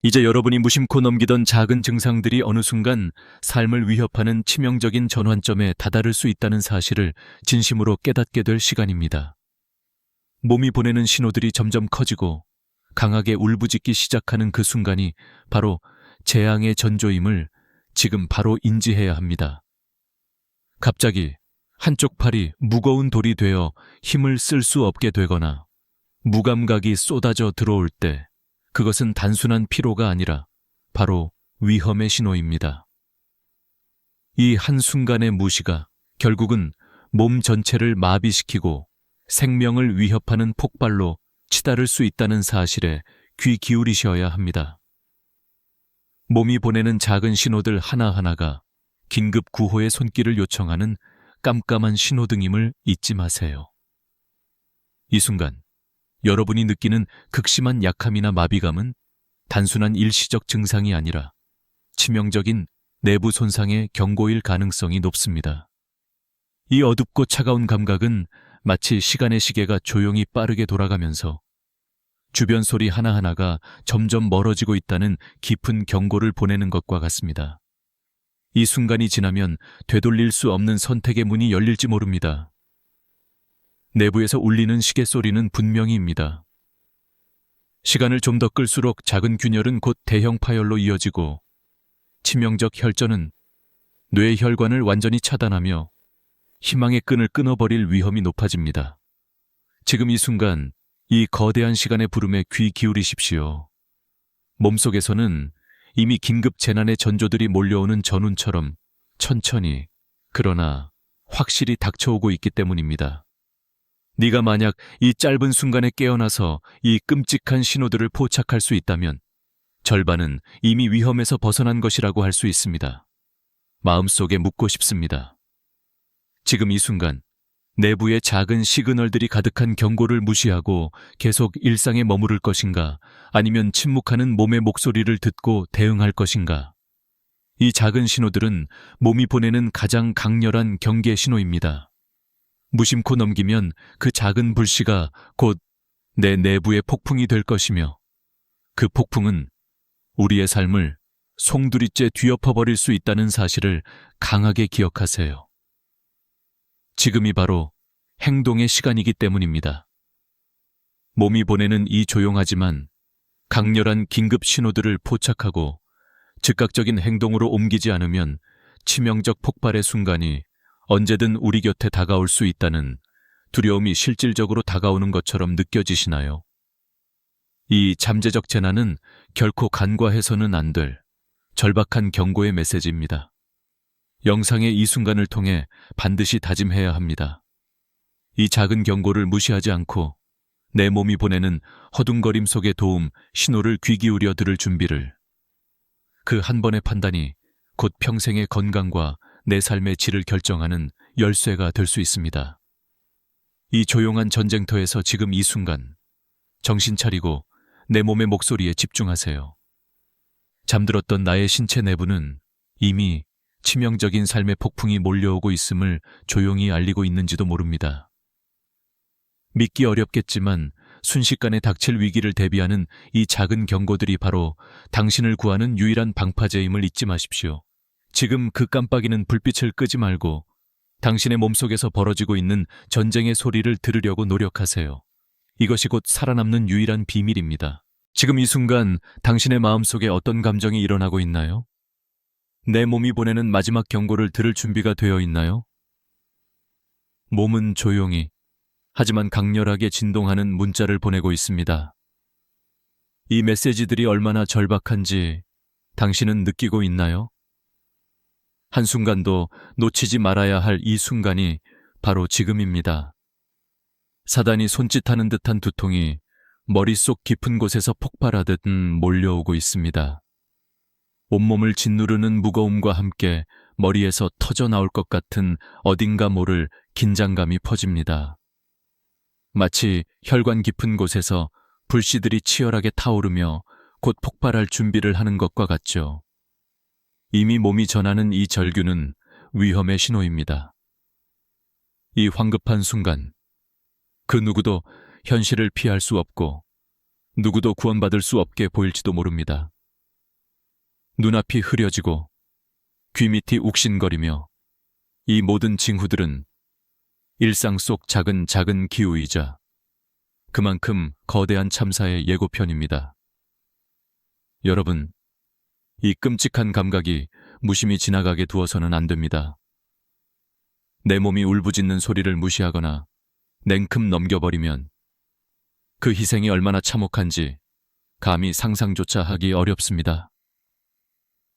이제 여러분이 무심코 넘기던 작은 증상들이 어느 순간 삶을 위협하는 치명적인 전환점에 다다를 수 있다는 사실을 진심으로 깨닫게 될 시간입니다. 몸이 보내는 신호들이 점점 커지고 강하게 울부짖기 시작하는 그 순간이 바로 재앙의 전조임을 지금 바로 인지해야 합니다. 갑자기 한쪽 팔이 무거운 돌이 되어 힘을 쓸 수 없게 되거나 무감각이 쏟아져 들어올 때 그것은 단순한 피로가 아니라 바로 위험의 신호입니다. 이 한순간의 무시가 결국은 몸 전체를 마비시키고 생명을 위협하는 폭발로 치달을 수 있다는 사실에 귀 기울이셔야 합니다. 몸이 보내는 작은 신호들 하나하나가 긴급 구호의 손길을 요청하는 깜깜한 신호등임을 잊지 마세요. 이 순간 여러분이 느끼는 극심한 약함이나 마비감은 단순한 일시적 증상이 아니라 치명적인 내부 손상의 경고일 가능성이 높습니다. 이 어둡고 차가운 감각은 마치 시간의 시계가 조용히 빠르게 돌아가면서 주변 소리 하나하나가 점점 멀어지고 있다는 깊은 경고를 보내는 것과 같습니다. 이 순간이 지나면 되돌릴 수 없는 선택의 문이 열릴지 모릅니다. 내부에서 울리는 시계 소리는 분명히입니다. 시간을 좀 더 끌수록 작은 균열은 곧 대형 파열로 이어지고 치명적 혈전은 뇌 혈관을 완전히 차단하며 희망의 끈을 끊어버릴 위험이 높아집니다. 지금 이 순간 이 거대한 시간의 부름에 귀 기울이십시오. 몸속에서는 이미 긴급 재난의 전조들이 몰려오는 전운처럼 천천히 그러나 확실히 닥쳐오고 있기 때문입니다. 네가 만약 이 짧은 순간에 깨어나서 이 끔찍한 신호들을 포착할 수 있다면 절반은 이미 위험에서 벗어난 것이라고 할 수 있습니다. 마음속에 묻고 싶습니다. 지금 이 순간 내부의 작은 시그널들이 가득한 경고를 무시하고 계속 일상에 머무를 것인가, 아니면 침묵하는 몸의 목소리를 듣고 대응할 것인가. 이 작은 신호들은 몸이 보내는 가장 강렬한 경계 신호입니다. 무심코 넘기면 그 작은 불씨가 곧 내 내부의 폭풍이 될 것이며 그 폭풍은 우리의 삶을 송두리째 뒤엎어버릴 수 있다는 사실을 강하게 기억하세요. 지금이 바로 행동의 시간이기 때문입니다. 몸이 보내는 이 조용하지만 강렬한 긴급 신호들을 포착하고 즉각적인 행동으로 옮기지 않으면 치명적 폭발의 순간이 언제든 우리 곁에 다가올 수 있다는 두려움이 실질적으로 다가오는 것처럼 느껴지시나요? 이 잠재적 재난은 결코 간과해서는 안 될 절박한 경고의 메시지입니다. 영상의 이 순간을 통해 반드시 다짐해야 합니다. 이 작은 경고를 무시하지 않고 내 몸이 보내는 허둥거림 속의 도움, 신호를 귀 기울여 들을 준비를. 그 한 번의 판단이 곧 평생의 건강과 내 삶의 질을 결정하는 열쇠가 될 수 있습니다. 이 조용한 전쟁터에서 지금 이 순간 정신 차리고 내 몸의 목소리에 집중하세요. 잠들었던 나의 신체 내부는 이미 치명적인 삶의 폭풍이 몰려오고 있음을 조용히 알리고 있는지도 모릅니다. 믿기 어렵겠지만 순식간에 닥칠 위기를 대비하는 이 작은 경고들이 바로 당신을 구하는 유일한 방파제임을 잊지 마십시오. 지금 그 깜빡이는 불빛을 끄지 말고 당신의 몸속에서 벌어지고 있는 전쟁의 소리를 들으려고 노력하세요. 이것이 곧 살아남는 유일한 비밀입니다. 지금 이 순간 당신의 마음속에 어떤 감정이 일어나고 있나요? 내 몸이 보내는 마지막 경고를 들을 준비가 되어 있나요? 몸은 조용히 하지만 강렬하게 진동하는 문자를 보내고 있습니다. 이 메시지들이 얼마나 절박한지 당신은 느끼고 있나요? 한순간도 놓치지 말아야 할 이 순간이 바로 지금입니다. 사단이 손짓하는 듯한 두통이 머릿속 깊은 곳에서 폭발하듯 몰려오고 있습니다. 온몸을 짓누르는 무거움과 함께 머리에서 터져 나올 것 같은 어딘가 모를 긴장감이 퍼집니다. 마치 혈관 깊은 곳에서 불씨들이 치열하게 타오르며 곧 폭발할 준비를 하는 것과 같죠. 이미 몸이 전하는 이 절규는 위험의 신호입니다. 이 황급한 순간, 그 누구도 현실을 피할 수 없고 누구도 구원받을 수 없게 보일지도 모릅니다. 눈앞이 흐려지고 귀밑이 욱신거리며 이 모든 징후들은 일상 속 작은 작은 기우이자 그만큼 거대한 참사의 예고편입니다. 여러분, 이 끔찍한 감각이 무심히 지나가게 두어서는 안 됩니다. 내 몸이 울부짖는 소리를 무시하거나 냉큼 넘겨버리면 그 희생이 얼마나 참혹한지 감히 상상조차 하기 어렵습니다.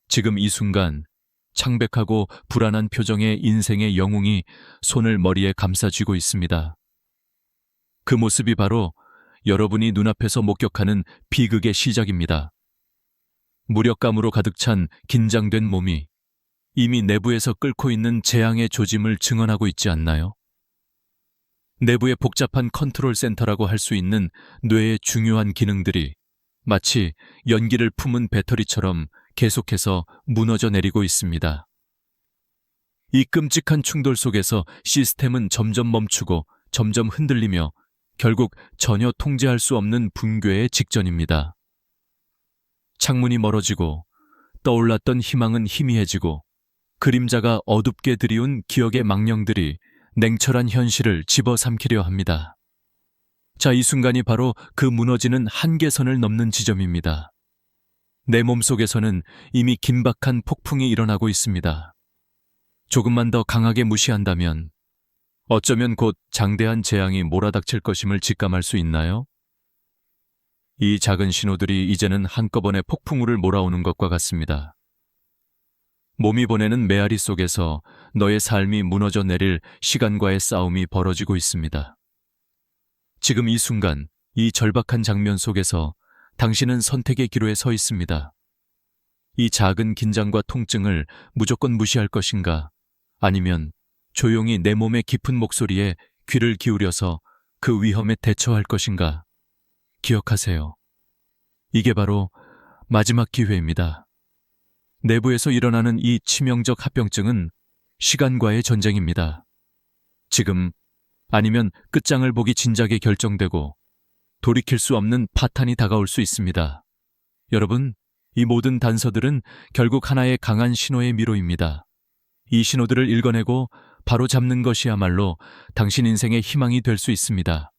지금 이 순간 창백하고 불안한 표정의 인생의 영웅이 손을 머리에 감싸 쥐고 있습니다. 그 모습이 바로 여러분이 눈앞에서 목격하는 비극의 시작입니다. 무력감으로 가득 찬 긴장된 몸이 이미 내부에서 끓고 있는 재앙의 조짐을 증언하고 있지 않나요? 내부의 복잡한 컨트롤 센터라고 할 수 있는 뇌의 중요한 기능들이 마치 연기를 품은 배터리처럼 계속해서 무너져 내리고 있습니다. 이 끔찍한 충돌 속에서 시스템은 점점 멈추고 점점 흔들리며 결국 전혀 통제할 수 없는 붕괴의 직전입니다. 창문이 멀어지고 떠올랐던 희망은 희미해지고 그림자가 어둡게 드리운 기억의 망령들이 냉철한 현실을 집어삼키려 합니다. 자, 이 순간이 바로 그 무너지는 한계선을 넘는 지점입니다. 내 몸속에서는 이미 긴박한 폭풍이 일어나고 있습니다. 조금만 더 강하게 무시한다면 어쩌면 곧 장대한 재앙이 몰아닥칠 것임을 직감할 수 있나요? 이 작은 신호들이 이제는 한꺼번에 폭풍우를 몰아오는 것과 같습니다. 몸이 보내는 메아리 속에서 너의 삶이 무너져 내릴 시간과의 싸움이 벌어지고 있습니다. 지금 이 순간, 이 절박한 장면 속에서 당신은 선택의 기로에 서 있습니다. 이 작은 긴장과 통증을 무조건 무시할 것인가? 아니면 조용히 내 몸의 깊은 목소리에 귀를 기울여서 그 위험에 대처할 것인가? 기억하세요. 이게 바로 마지막 기회입니다. 내부에서 일어나는 이 치명적 합병증은 시간과의 전쟁입니다. 지금 아니면 끝장을 보기 진작에 결정되고 돌이킬 수 없는 파탄이 다가올 수 있습니다. 여러분, 이 모든 단서들은 결국 하나의 강한 신호의 미로입니다. 이 신호들을 읽어내고 바로 잡는 것이야말로 당신 인생의 희망이 될 수 있습니다.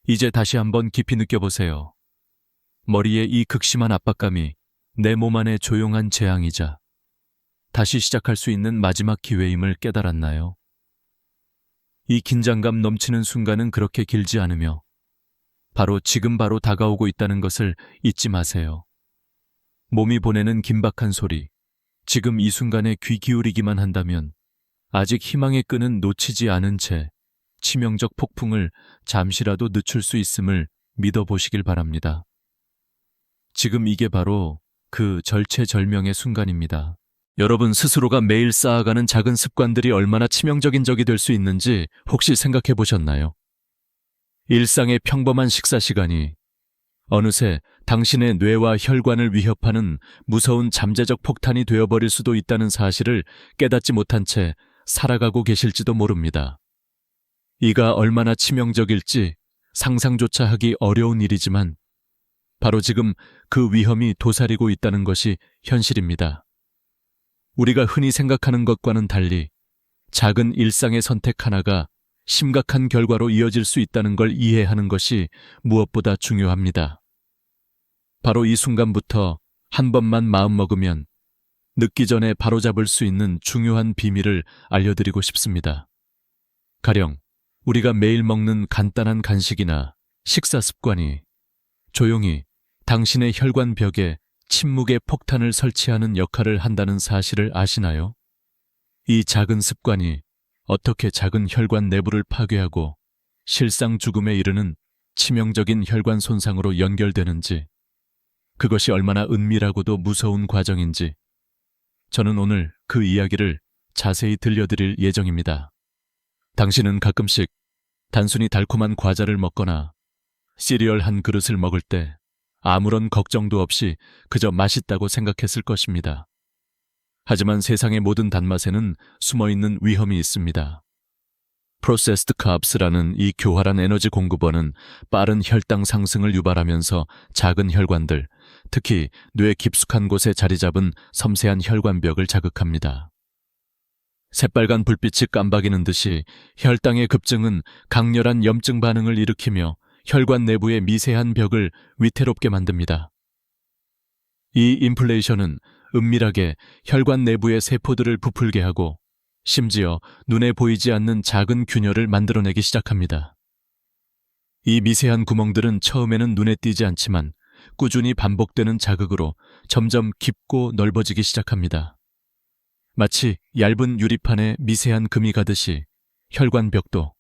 이제 다시 한번 깊이 느껴보세요. 머리의 이 극심한 압박감이 내 몸 안의 조용한 재앙이자 다시 시작할 수 있는 마지막 기회임을 깨달았나요? 이 긴장감 넘치는 순간은 그렇게 길지 않으며 바로 지금 바로 다가오고 있다는 것을 잊지 마세요. 몸이 보내는 긴박한 소리, 지금 이 순간에 귀 기울이기만 한다면 아직 희망의 끈은 놓치지 않은 채 치명적 폭풍을 잠시라도 늦출 수 있음을 믿어보시길 바랍니다. 지금 이게 바로 그 절체절명의 순간입니다. 여러분 스스로가 매일 쌓아가는 작은 습관들이 얼마나 치명적인 적이 될 수 있는지 혹시 생각해 보셨나요? 일상의 평범한 식사 시간이 어느새 당신의 뇌와 혈관을 위협하는 무서운 잠재적 폭탄이 되어버릴 수도 있다는 사실을 깨닫지 못한 채 살아가고 계실지도 모릅니다. 이가 얼마나 치명적일지 상상조차 하기 어려운 일이지만 바로 지금 그 위험이 도사리고 있다는 것이 현실입니다. 우리가 흔히 생각하는 것과는 달리 작은 일상의 선택 하나가 심각한 결과로 이어질 수 있다는 걸 이해하는 것이 무엇보다 중요합니다. 바로 이 순간부터 한 번만 마음먹으면 늦기 전에 바로잡을 수 있는 중요한 비밀을 알려드리고 싶습니다. 가령 우리가 매일 먹는 간단한 간식이나 식사 습관이 조용히 당신의 혈관 벽에 침묵의 폭탄을 설치하는 역할을 한다는 사실을 아시나요? 이 작은 습관이 어떻게 작은 혈관 내부를 파괴하고 실상 죽음에 이르는 치명적인 혈관 손상으로 연결되는지, 그것이 얼마나 은밀하고도 무서운 과정인지 저는 오늘 그 이야기를 자세히 들려드릴 예정입니다. 당신은 가끔씩 단순히 달콤한 과자를 먹거나 시리얼 한 그릇을 먹을 때 아무런 걱정도 없이 그저 맛있다고 생각했을 것입니다. 하지만 세상의 모든 단맛에는 숨어있는 위험이 있습니다. Processed Carbs라는 이 교활한 에너지 공급원은 빠른 혈당 상승을 유발하면서 작은 혈관들, 특히 뇌 깊숙한 곳에 자리 잡은 섬세한 혈관벽을 자극합니다. 새빨간 불빛이 깜박이는 듯이 혈당의 급증은 강렬한 염증 반응을 일으키며 혈관 내부의 미세한 벽을 위태롭게 만듭니다. 이 인플레이션은 은밀하게 혈관 내부의 세포들을 부풀게 하고 심지어 눈에 보이지 않는 작은 균열을 만들어내기 시작합니다. 이 미세한 구멍들은 처음에는 눈에 띄지 않지만 꾸준히 반복되는 자극으로 점점 깊고 넓어지기 시작합니다. 마치 얇은 유리판에 미세한 금이 가듯이 혈관벽도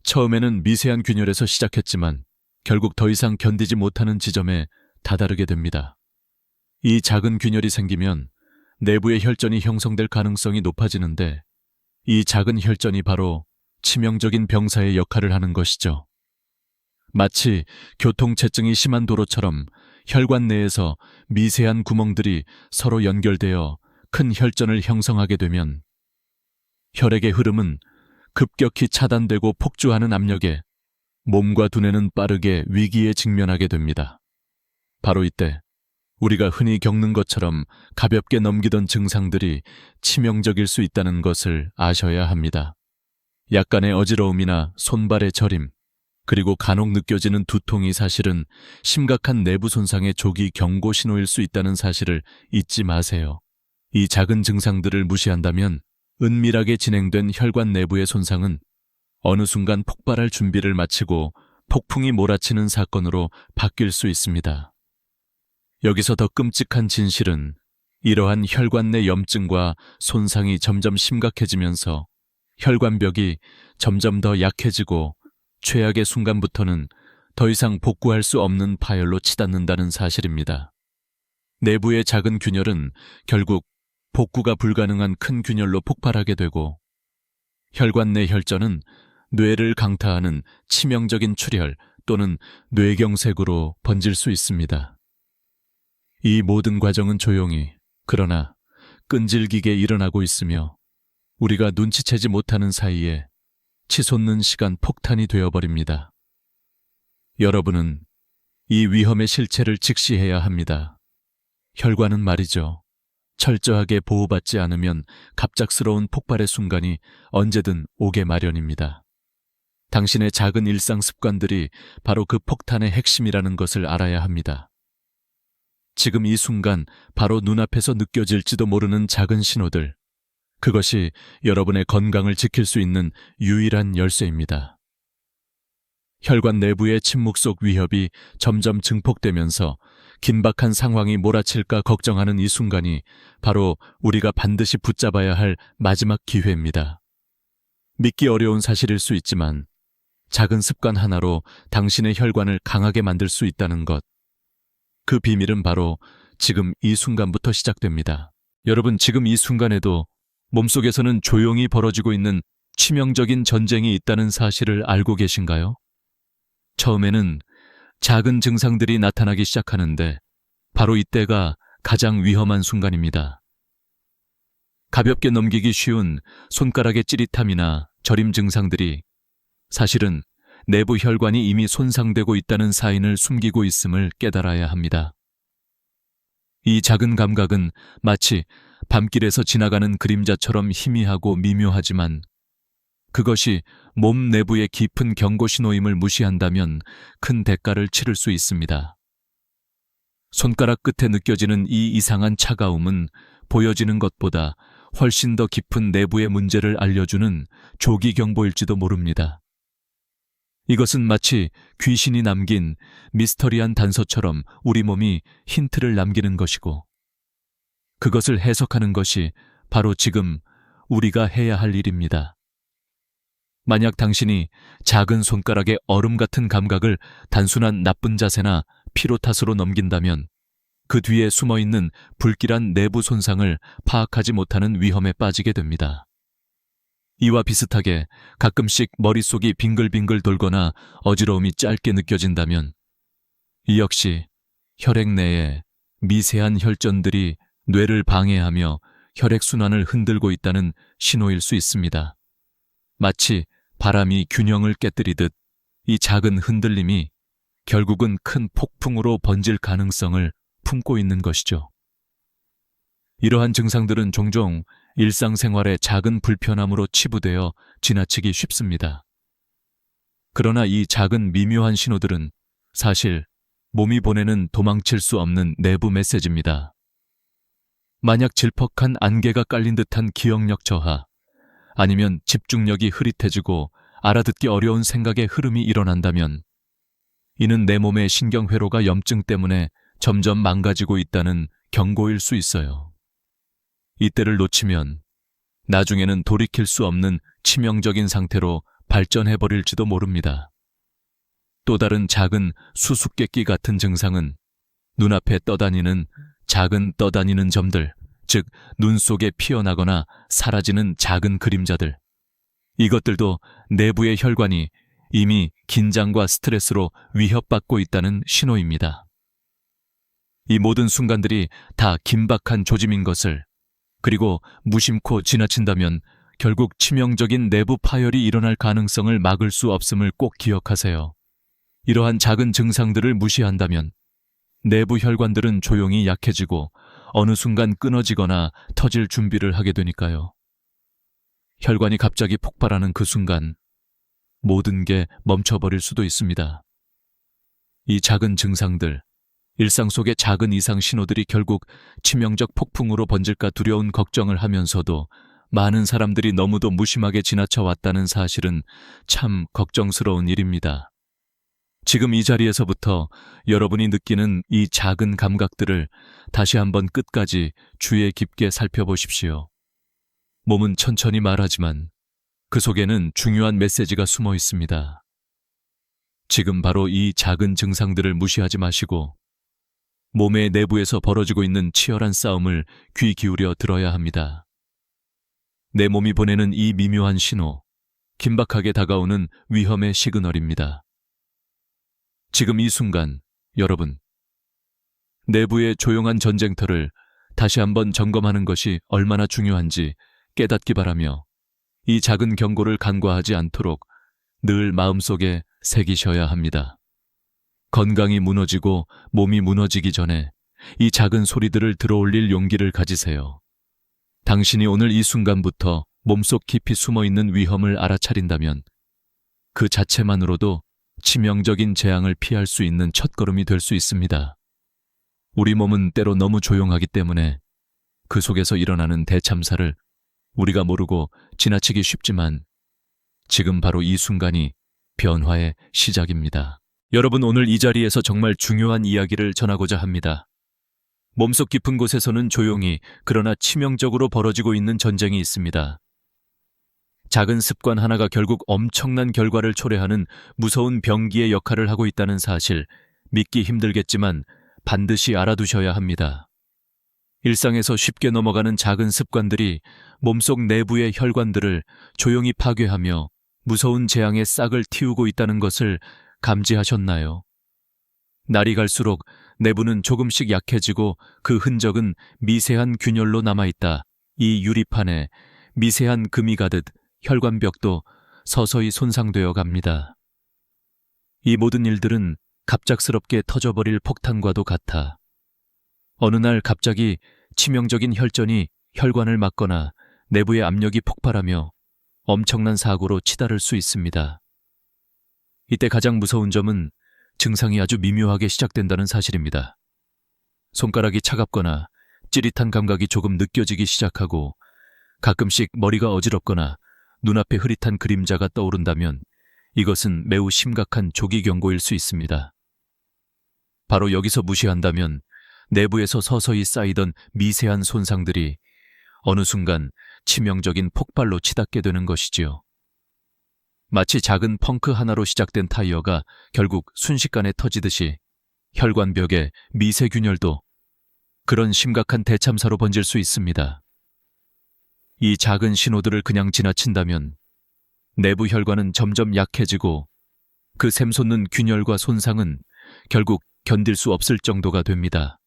처음에는 미세한 균열에서 시작했지만 결국 더 이상 견디지 못하는 지점에 다다르게 됩니다. 이 작은 균열이 생기면 내부의 혈전이 형성될 가능성이 높아지는데 이 작은 혈전이 바로 치명적인 병사의 역할을 하는 것이죠. 마치 교통체증이 심한 도로처럼 혈관 내에서 미세한 구멍들이 서로 연결되어 큰 혈전을 형성하게 되면 혈액의 흐름은 급격히 차단되고 폭주하는 압력에 몸과 두뇌는 빠르게 위기에 직면하게 됩니다. 바로 이때 우리가 흔히 겪는 것처럼 가볍게 넘기던 증상들이 치명적일 수 있다는 것을 아셔야 합니다. 약간의 어지러움이나 손발의 저림, 그리고 간혹 느껴지는 두통이 사실은 심각한 내부 손상의 조기 경고 신호일 수 있다는 사실을 잊지 마세요. 이 작은 증상들을 무시한다면 은밀하게 진행된 혈관 내부의 손상은 어느 순간 폭발할 준비를 마치고 폭풍이 몰아치는 사건으로 바뀔 수 있습니다. 여기서 더 끔찍한 진실은 이러한 혈관 내 염증과 손상이 점점 심각해지면서 혈관벽이 점점 더 약해지고 최악의 순간부터는 더 이상 복구할 수 없는 파열로 치닫는다는 사실입니다. 내부의 작은 균열은 결국 복구가 불가능한 큰 균열로 폭발하게 되고 혈관 내 혈전은 뇌를 강타하는 치명적인 출혈 또는 뇌경색으로 번질 수 있습니다. 이 모든 과정은 조용히 그러나 끈질기게 일어나고 있으며 우리가 눈치채지 못하는 사이에 치솟는 시간 폭탄이 되어버립니다. 여러분은 이 위험의 실체를 직시해야 합니다. 혈관은 말이죠. 철저하게 보호받지 않으면 갑작스러운 폭발의 순간이 언제든 오게 마련입니다. 당신의 작은 일상 습관들이 바로 그 폭탄의 핵심이라는 것을 알아야 합니다. 지금 이 순간 바로 눈앞에서 느껴질지도 모르는 작은 신호들, 그것이 여러분의 건강을 지킬 수 있는 유일한 열쇠입니다. 혈관 내부의 침묵 속 위협이 점점 증폭되면서 긴박한 상황이 몰아칠까 걱정하는 이 순간이 바로 우리가 반드시 붙잡아야 할 마지막 기회입니다. 믿기 어려운 사실일 수 있지만 작은 습관 하나로 당신의 혈관을 강하게 만들 수 있다는 것, 그 비밀은 바로 지금 이 순간부터 시작됩니다. 여러분, 지금 이 순간에도 몸속에서는 조용히 벌어지고 있는 치명적인 전쟁이 있다는 사실을 알고 계신가요? 처음에는 작은 증상들이 나타나기 시작하는데 바로 이때가 가장 위험한 순간입니다. 가볍게 넘기기 쉬운 손가락의 찌릿함이나 저림 증상들이 사실은 내부 혈관이 이미 손상되고 있다는 사인을 숨기고 있음을 깨달아야 합니다. 이 작은 감각은 마치 밤길에서 지나가는 그림자처럼 희미하고 미묘하지만 그것이 몸 내부의 깊은 경고 신호임을 무시한다면 큰 대가를 치를 수 있습니다. 손가락 끝에 느껴지는 이 이상한 차가움은 보여지는 것보다 훨씬 더 깊은 내부의 문제를 알려주는 조기 경보일지도 모릅니다. 이것은 마치 귀신이 남긴 미스터리한 단서처럼 우리 몸이 힌트를 남기는 것이고 그것을 해석하는 것이 바로 지금 우리가 해야 할 일입니다. 만약 당신이 작은 손가락의 얼음 같은 감각을 단순한 나쁜 자세나 피로 탓으로 넘긴다면 그 뒤에 숨어있는 불길한 내부 손상을 파악하지 못하는 위험에 빠지게 됩니다. 이와 비슷하게 가끔씩 머릿속이 빙글빙글 돌거나 어지러움이 짧게 느껴진다면 이 역시 혈액 내에 미세한 혈전들이 뇌를 방해하며 혈액순환을 흔들고 있다는 신호일 수 있습니다. 마치 바람이 균형을 깨뜨리듯 이 작은 흔들림이 결국은 큰 폭풍으로 번질 가능성을 품고 있는 것이죠. 이러한 증상들은 종종 일상생활의 작은 불편함으로 치부되어 지나치기 쉽습니다. 그러나 이 작은 미묘한 신호들은 사실 몸이 보내는 도망칠 수 없는 내부 메시지입니다. 만약 질퍽한 안개가 깔린 듯한 기억력 저하, 아니면 집중력이 흐릿해지고 알아듣기 어려운 생각의 흐름이 일어난다면 이는 내 몸의 신경회로가 염증 때문에 점점 망가지고 있다는 경고일 수 있어요. 이때를 놓치면 나중에는 돌이킬 수 없는 치명적인 상태로 발전해버릴지도 모릅니다. 또 다른 작은 수수께끼 같은 증상은 눈앞에 떠다니는 작은 떠다니는 점들, 즉 눈 속에 피어나거나 사라지는 작은 그림자들. 이것들도 내부의 혈관이 이미 긴장과 스트레스로 위협받고 있다는 신호입니다. 이 모든 순간들이 다 긴박한 조짐인 것을, 그리고 무심코 지나친다면 결국 치명적인 내부 파열이 일어날 가능성을 막을 수 없음을 꼭 기억하세요. 이러한 작은 증상들을 무시한다면 내부 혈관들은 조용히 약해지고 어느 순간 끊어지거나 터질 준비를 하게 되니까요. 혈관이 갑자기 폭발하는 그 순간 모든 게 멈춰버릴 수도 있습니다. 이 작은 증상들, 일상 속의 작은 이상 신호들이 결국 치명적 폭풍으로 번질까 두려운 걱정을 하면서도 많은 사람들이 너무도 무심하게 지나쳐 왔다는 사실은 참 걱정스러운 일입니다. 지금 이 자리에서부터 여러분이 느끼는 이 작은 감각들을 다시 한번 끝까지 주의 깊게 살펴보십시오. 몸은 천천히 말하지만 그 속에는 중요한 메시지가 숨어 있습니다. 지금 바로 이 작은 증상들을 무시하지 마시고 몸의 내부에서 벌어지고 있는 치열한 싸움을 귀 기울여 들어야 합니다. 내 몸이 보내는 이 미묘한 신호, 긴박하게 다가오는 위험의 시그널입니다. 지금 이 순간, 여러분, 내부의 조용한 전쟁터를 다시 한번 점검하는 것이 얼마나 중요한지 깨닫기 바라며 이 작은 경고를 간과하지 않도록 늘 마음속에 새기셔야 합니다. 건강이 무너지고 몸이 무너지기 전에 이 작은 소리들을 들어올릴 용기를 가지세요. 당신이 오늘 이 순간부터 몸속 깊이 숨어있는 위험을 알아차린다면 그 자체만으로도 치명적인 재앙을 피할 수 있는 첫걸음이 될 수 있습니다. 우리 몸은 때로 너무 조용하기 때문에 그 속에서 일어나는 대참사를 우리가 모르고 지나치기 쉽지만 지금 바로 이 순간이 변화의 시작입니다. 여러분, 오늘 이 자리에서 정말 중요한 이야기를 전하고자 합니다. 몸속 깊은 곳에서는 조용히 그러나 치명적으로 벌어지고 있는 전쟁이 있습니다. 작은 습관 하나가 결국 엄청난 결과를 초래하는 무서운 병기의 역할을 하고 있다는 사실, 믿기 힘들겠지만 반드시 알아두셔야 합니다. 일상에서 쉽게 넘어가는 작은 습관들이 몸속 내부의 혈관들을 조용히 파괴하며 무서운 재앙의 싹을 틔우고 있다는 것을 감지하셨나요? 날이 갈수록 내부는 조금씩 약해지고 그 흔적은 미세한 균열로 남아있다. 이 유리판에 미세한 금이 가듯 혈관벽도 서서히 손상되어 갑니다. 이 모든 일들은 갑작스럽게 터져버릴 폭탄과도 같아 어느 날 갑자기 치명적인 혈전이 혈관을 막거나 내부의 압력이 폭발하며 엄청난 사고로 치달을 수 있습니다. 이때 가장 무서운 점은 증상이 아주 미묘하게 시작된다는 사실입니다. 손가락이 차갑거나 찌릿한 감각이 조금 느껴지기 시작하고 가끔씩 머리가 어지럽거나 눈앞에 흐릿한 그림자가 떠오른다면 이것은 매우 심각한 조기 경고일 수 있습니다. 바로 여기서 무시한다면 내부에서 서서히 쌓이던 미세한 손상들이 어느 순간 치명적인 폭발로 치닫게 되는 것이지요. 마치 작은 펑크 하나로 시작된 타이어가 결국 순식간에 터지듯이 혈관벽의 미세균열도 그런 심각한 대참사로 번질 수 있습니다. 이 작은 신호들을 그냥 지나친다면 내부 혈관은 점점 약해지고 그 샘솟는 균열과 손상은 결국 견딜 수 없을 정도가 됩니다.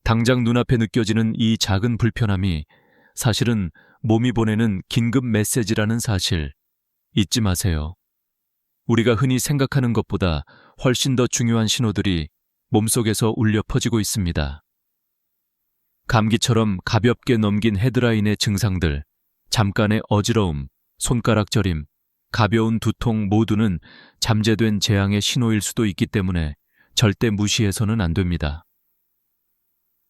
당장 눈앞에 느껴지는 이 작은 불편함이 사실은 몸이 보내는 긴급 메시지라는 사실, 잊지 마세요. 우리가 흔히 생각하는 것보다 훨씬 더 중요한 신호들이 몸속에서 울려 퍼지고 있습니다. 감기처럼 가볍게 넘긴 헤드라인의 증상들, 잠깐의 어지러움, 손가락 저림, 가벼운 두통 모두는 잠재된 재앙의 신호일 수도 있기 때문에 절대 무시해서는 안 됩니다.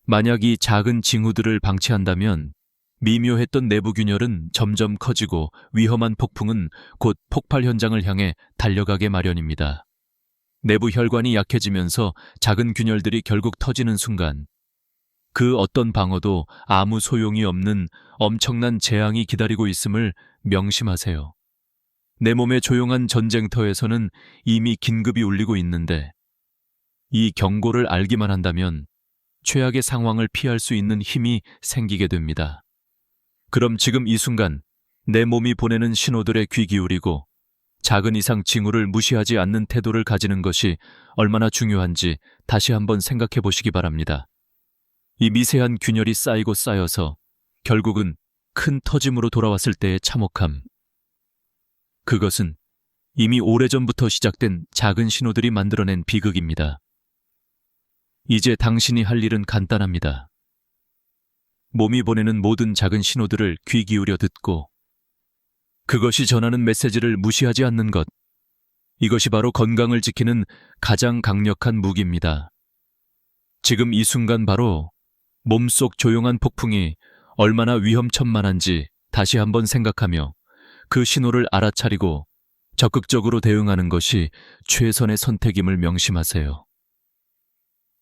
만약 이 작은 징후들을 방치한다면 미묘했던 내부 균열은 점점 커지고 위험한 폭풍은 곧 폭발 현장을 향해 달려가게 마련입니다. 내부 혈관이 약해지면서 작은 균열들이 결국 터지는 순간 그 어떤 방어도 아무 소용이 없는 엄청난 재앙이 기다리고 있음을 명심하세요. 내 몸의 조용한 전쟁터에서는 이미 긴급이 울리고 있는데 이 경고를 알기만 한다면 최악의 상황을 피할 수 있는 힘이 생기게 됩니다. 그럼 지금 이 순간 내 몸이 보내는 신호들에 귀 기울이고 작은 이상 징후를 무시하지 않는 태도를 가지는 것이 얼마나 중요한지 다시 한번 생각해 보시기 바랍니다. 이 미세한 균열이 쌓이고 쌓여서 결국은 큰 터짐으로 돌아왔을 때의 참혹함. 그것은 이미 오래전부터 시작된 작은 신호들이 만들어낸 비극입니다. 이제 당신이 할 일은 간단합니다. 몸이 보내는 모든 작은 신호들을 귀 기울여 듣고 그것이 전하는 메시지를 무시하지 않는 것. 이것이 바로 건강을 지키는 가장 강력한 무기입니다. 지금 이 순간 바로 몸속 조용한 폭풍이 얼마나 위험천만한지 다시 한번 생각하며 그 신호를 알아차리고 적극적으로 대응하는 것이 최선의 선택임을 명심하세요.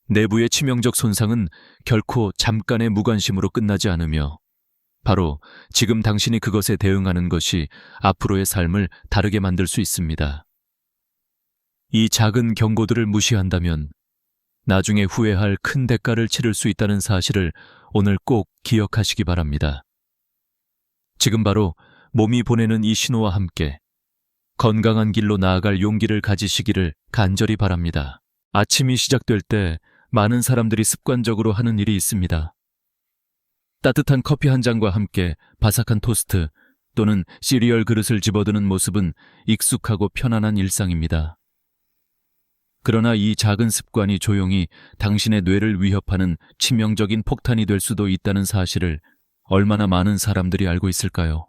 내부의 치명적 손상은 결코 잠깐의 무관심으로 끝나지 않으며 바로 지금 당신이 그것에 대응하는 것이 앞으로의 삶을 다르게 만들 수 있습니다. 이 작은 경고들을 무시한다면 나중에 후회할 큰 대가를 치를 수 있다는 사실을 오늘 꼭 기억하시기 바랍니다. 지금 바로 몸이 보내는 이 신호와 함께 건강한 길로 나아갈 용기를 가지시기를 간절히 바랍니다. 아침이 시작될 때 많은 사람들이 습관적으로 하는 일이 있습니다. 따뜻한 커피 한 잔과 함께 바삭한 토스트 또는 시리얼 그릇을 집어드는 모습은 익숙하고 편안한 일상입니다. 그러나 이 작은 습관이 조용히 당신의 뇌를 위협하는 치명적인 폭탄이 될 수도 있다는 사실을 얼마나 많은 사람들이 알고 있을까요?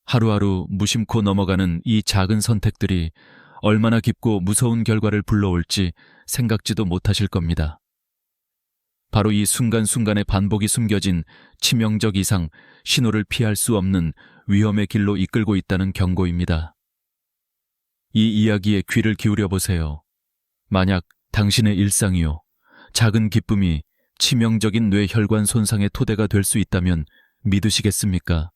하루하루 무심코 넘어가는 이 작은 선택들이 얼마나 깊고 무서운 결과를 불러올지 생각지도 못하실 겁니다. 바로 이 순간순간의 반복이 숨겨진 치명적 이상, 신호를 피할 수 없는 위험의 길로 이끌고 있다는 경고입니다. 이 이야기에 귀를 기울여 보세요. 만약 당신의 일상이요, 작은 기쁨이 치명적인 뇌혈관 손상의 토대가 될 수 있다면 믿으시겠습니까?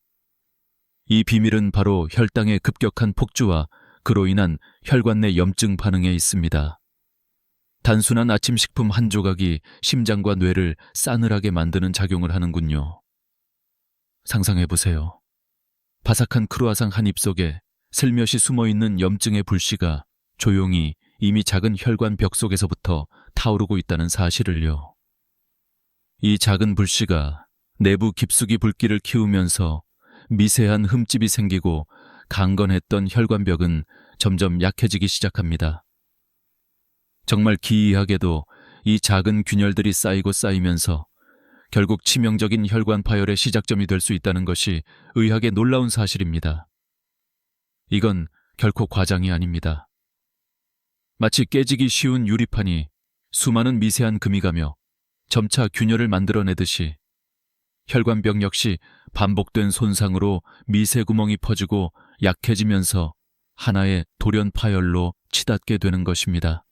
이 비밀은 바로 혈당의 급격한 폭주와 그로 인한 혈관 내 염증 반응에 있습니다. 단순한 아침 식품 한 조각이 심장과 뇌를 싸늘하게 만드는 작용을 하는군요. 상상해보세요. 바삭한 크루아상 한 입 속에 슬며시 숨어있는 염증의 불씨가 조용히 이미 작은 혈관 벽 속에서부터 타오르고 있다는 사실을요. 이 작은 불씨가 내부 깊숙이 불길을 키우면서 미세한 흠집이 생기고 강건했던 혈관벽은 점점 약해지기 시작합니다. 정말 기이하게도 이 작은 균열들이 쌓이고 쌓이면서 결국 치명적인 혈관 파열의 시작점이 될 수 있다는 것이 의학의 놀라운 사실입니다. 이건 결코 과장이 아닙니다. 마치 깨지기 쉬운 유리판이 수많은 미세한 금이 가며 점차 균열을 만들어내듯이 혈관벽 역시 반복된 손상으로 미세 구멍이 퍼지고 약해지면서 하나의 돌연 파열로 치닫게 되는 것입니다.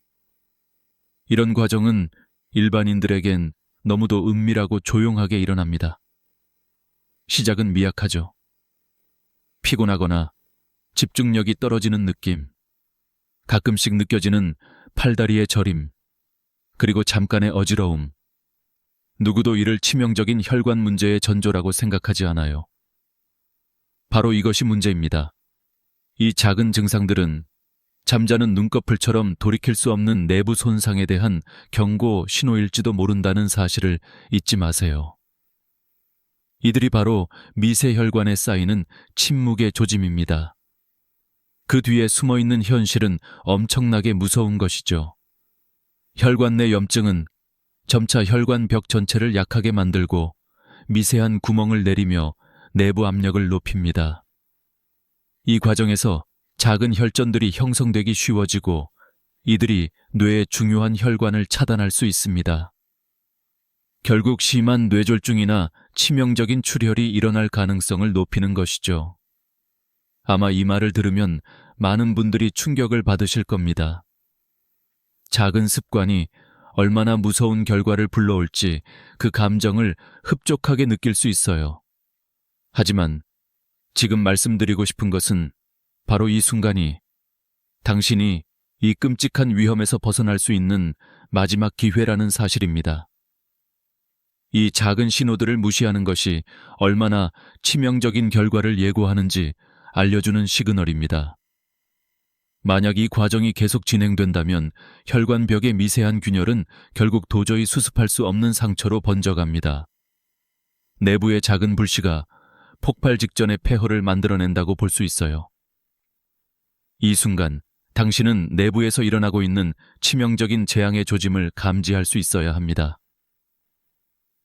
이런 과정은 일반인들에겐 너무도 은밀하고 조용하게 일어납니다. 시작은 미약하죠. 피곤하거나 집중력이 떨어지는 느낌, 가끔씩 느껴지는 팔다리의 저림, 그리고 잠깐의 어지러움. 누구도 이를 치명적인 혈관 문제의 전조라고 생각하지 않아요. 바로 이것이 문제입니다. 이 작은 증상들은 잠자는 눈꺼풀처럼 돌이킬 수 없는 내부 손상에 대한 경고 신호일지도 모른다는 사실을 잊지 마세요. 이들이 바로 미세혈관에 쌓이는 침묵의 조짐입니다. 그 뒤에 숨어있는 현실은 엄청나게 무서운 것이죠. 혈관 내 염증은 점차 혈관 벽 전체를 약하게 만들고 미세한 구멍을 내리며 내부 압력을 높입니다. 이 과정에서 작은 혈전들이 형성되기 쉬워지고 이들이 뇌의 중요한 혈관을 차단할 수 있습니다. 결국 심한 뇌졸중이나 치명적인 출혈이 일어날 가능성을 높이는 것이죠. 아마 이 말을 들으면 많은 분들이 충격을 받으실 겁니다. 작은 습관이 얼마나 무서운 결과를 불러올지 그 감정을 흡족하게 느낄 수 있어요. 하지만 지금 말씀드리고 싶은 것은 바로 이 순간이 당신이 이 끔찍한 위험에서 벗어날 수 있는 마지막 기회라는 사실입니다. 이 작은 신호들을 무시하는 것이 얼마나 치명적인 결과를 예고하는지 알려주는 시그널입니다. 만약 이 과정이 계속 진행된다면 혈관벽의 미세한 균열은 결국 도저히 수습할 수 없는 상처로 번져갑니다. 내부의 작은 불씨가 폭발 직전의 폐허를 만들어낸다고 볼 수 있어요. 이 순간 당신은 내부에서 일어나고 있는 치명적인 재앙의 조짐을 감지할 수 있어야 합니다.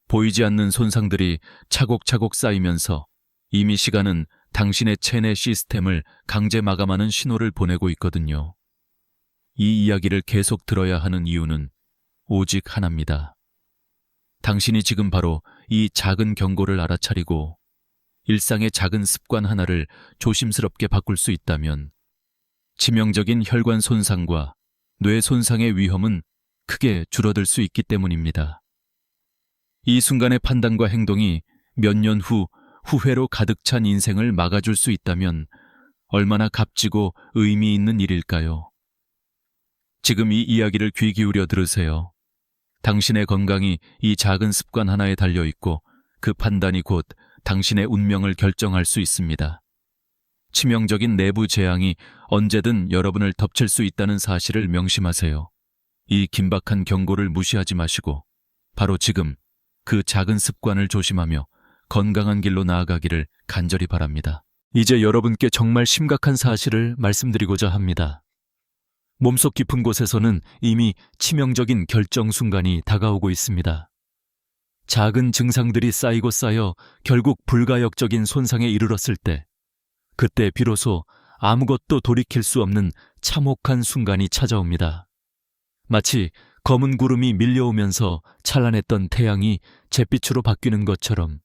보이지 않는 손상들이 차곡차곡 쌓이면서 이미 시간은 당신의 체내 시스템을 강제 마감하는 신호를 보내고 있거든요. 이 이야기를 계속 들어야 하는 이유는 오직 하나입니다. 당신이 지금 바로 이 작은 경고를 알아차리고 일상의 작은 습관 하나를 조심스럽게 바꿀 수 있다면 치명적인 혈관 손상과 뇌 손상의 위험은 크게 줄어들 수 있기 때문입니다. 이 순간의 판단과 행동이 몇 년 후 후회로 가득 찬 인생을 막아줄 수 있다면 얼마나 값지고 의미 있는 일일까요? 지금 이 이야기를 귀 기울여 들으세요. 당신의 건강이 이 작은 습관 하나에 달려있고 그 판단이 곧 당신의 운명을 결정할 수 있습니다. 치명적인 내부 재앙이 언제든 여러분을 덮칠 수 있다는 사실을 명심하세요. 이 긴박한 경고를 무시하지 마시고 바로 지금 그 작은 습관을 조심하며 건강한 길로 나아가기를 간절히 바랍니다. 이제 여러분께 정말 심각한 사실을 말씀드리고자 합니다. 몸속 깊은 곳에서는 이미 치명적인 결정 순간이 다가오고 있습니다. 작은 증상들이 쌓이고 쌓여 결국 불가역적인 손상에 이르렀을 때, 그때 비로소 아무것도 돌이킬 수 없는 참혹한 순간이 찾아옵니다. 마치 검은 구름이 밀려오면서 찬란했던 태양이 잿빛으로 바뀌는 것처럼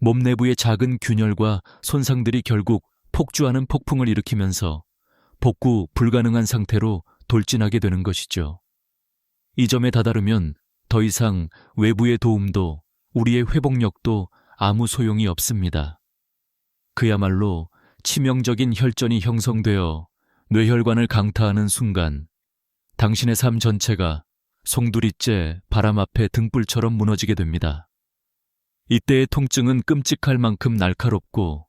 몸 내부의 작은 균열과 손상들이 결국 폭주하는 폭풍을 일으키면서 복구 불가능한 상태로 돌진하게 되는 것이죠. 이 점에 다다르면 더 이상 외부의 도움도 우리의 회복력도 아무 소용이 없습니다. 그야말로 치명적인 혈전이 형성되어 뇌혈관을 강타하는 순간 당신의 삶 전체가 송두리째 바람 앞에 등불처럼 무너지게 됩니다. 이때의 통증은 끔찍할 만큼 날카롭고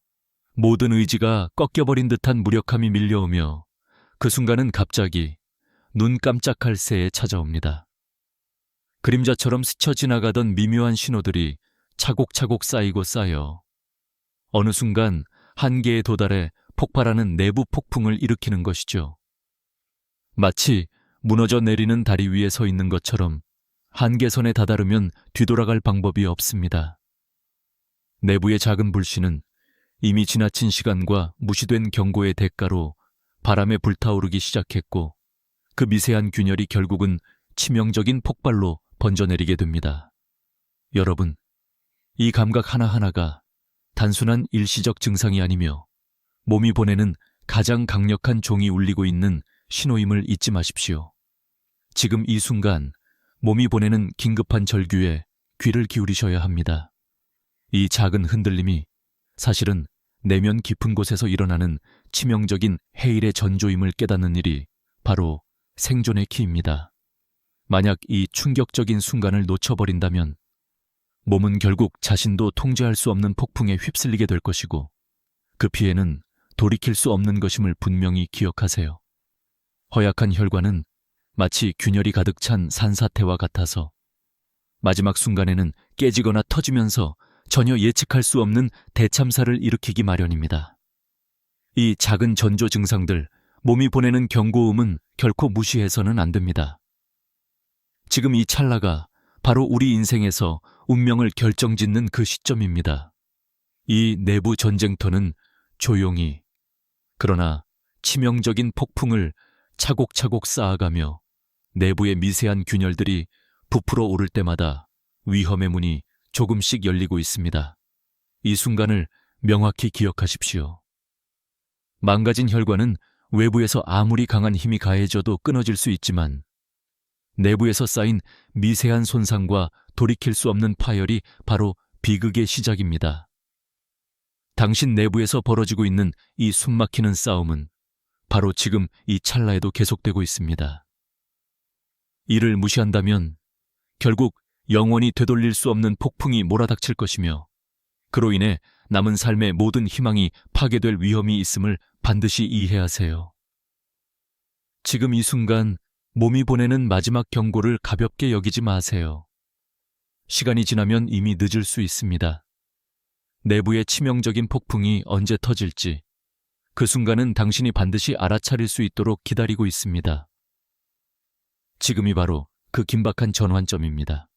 모든 의지가 꺾여버린 듯한 무력함이 밀려오며 그 순간은 갑자기 눈 깜짝할 새에 찾아옵니다. 그림자처럼 스쳐 지나가던 미묘한 신호들이 차곡차곡 쌓이고 쌓여 어느 순간 한계에 도달해 폭발하는 내부 폭풍을 일으키는 것이죠. 마치 무너져 내리는 다리 위에 서 있는 것처럼 한계선에 다다르면 뒤돌아갈 방법이 없습니다. 내부의 작은 불씨는 이미 지나친 시간과 무시된 경고의 대가로 바람에 불타오르기 시작했고 그 미세한 균열이 결국은 치명적인 폭발로 번져내리게 됩니다. 여러분, 이 감각 하나하나가 단순한 일시적 증상이 아니며 몸이 보내는 가장 강력한 종이 울리고 있는 신호임을 잊지 마십시오. 지금 이 순간 몸이 보내는 긴급한 절규에 귀를 기울이셔야 합니다. 이 작은 흔들림이 사실은 내면 깊은 곳에서 일어나는 치명적인 해일의 전조임을 깨닫는 일이 바로 생존의 키입니다. 만약 이 충격적인 순간을 놓쳐버린다면 몸은 결국 자신도 통제할 수 없는 폭풍에 휩쓸리게 될 것이고 그 피해는 돌이킬 수 없는 것임을 분명히 기억하세요. 허약한 혈관은 마치 균열이 가득 찬 산사태와 같아서 마지막 순간에는 깨지거나 터지면서 전혀 예측할 수 없는 대참사를 일으키기 마련입니다. 이 작은 전조 증상들 몸이 보내는 경고음은 결코 무시해서는 안 됩니다. 지금 이 찰나가 바로 우리 인생에서 운명을 결정짓는 그 시점입니다. 이 내부 전쟁터는 조용히, 그러나 치명적인 폭풍을 차곡차곡 쌓아가며 내부의 미세한 균열들이 부풀어 오를 때마다 위험의 문이 조금씩 열리고 있습니다. 이 순간을 명확히 기억하십시오. 망가진 혈관은 외부에서 아무리 강한 힘이 가해져도 끊어질 수 있지만 내부에서 쌓인 미세한 손상과 돌이킬 수 없는 파열이 바로 비극의 시작입니다. 당신 내부에서 벌어지고 있는 이 숨막히는 싸움은 바로 지금 이 찰나에도 계속되고 있습니다. 이를 무시한다면 결국 영원히 되돌릴 수 없는 폭풍이 몰아닥칠 것이며 그로 인해 남은 삶의 모든 희망이 파괴될 위험이 있음을 반드시 이해하세요. 지금 이 순간 몸이 보내는 마지막 경고를 가볍게 여기지 마세요. 시간이 지나면 이미 늦을 수 있습니다. 내부의 치명적인 폭풍이 언제 터질지 그 순간은 당신이 반드시 알아차릴 수 있도록 기다리고 있습니다. 지금이 바로 그 긴박한 전환점입니다.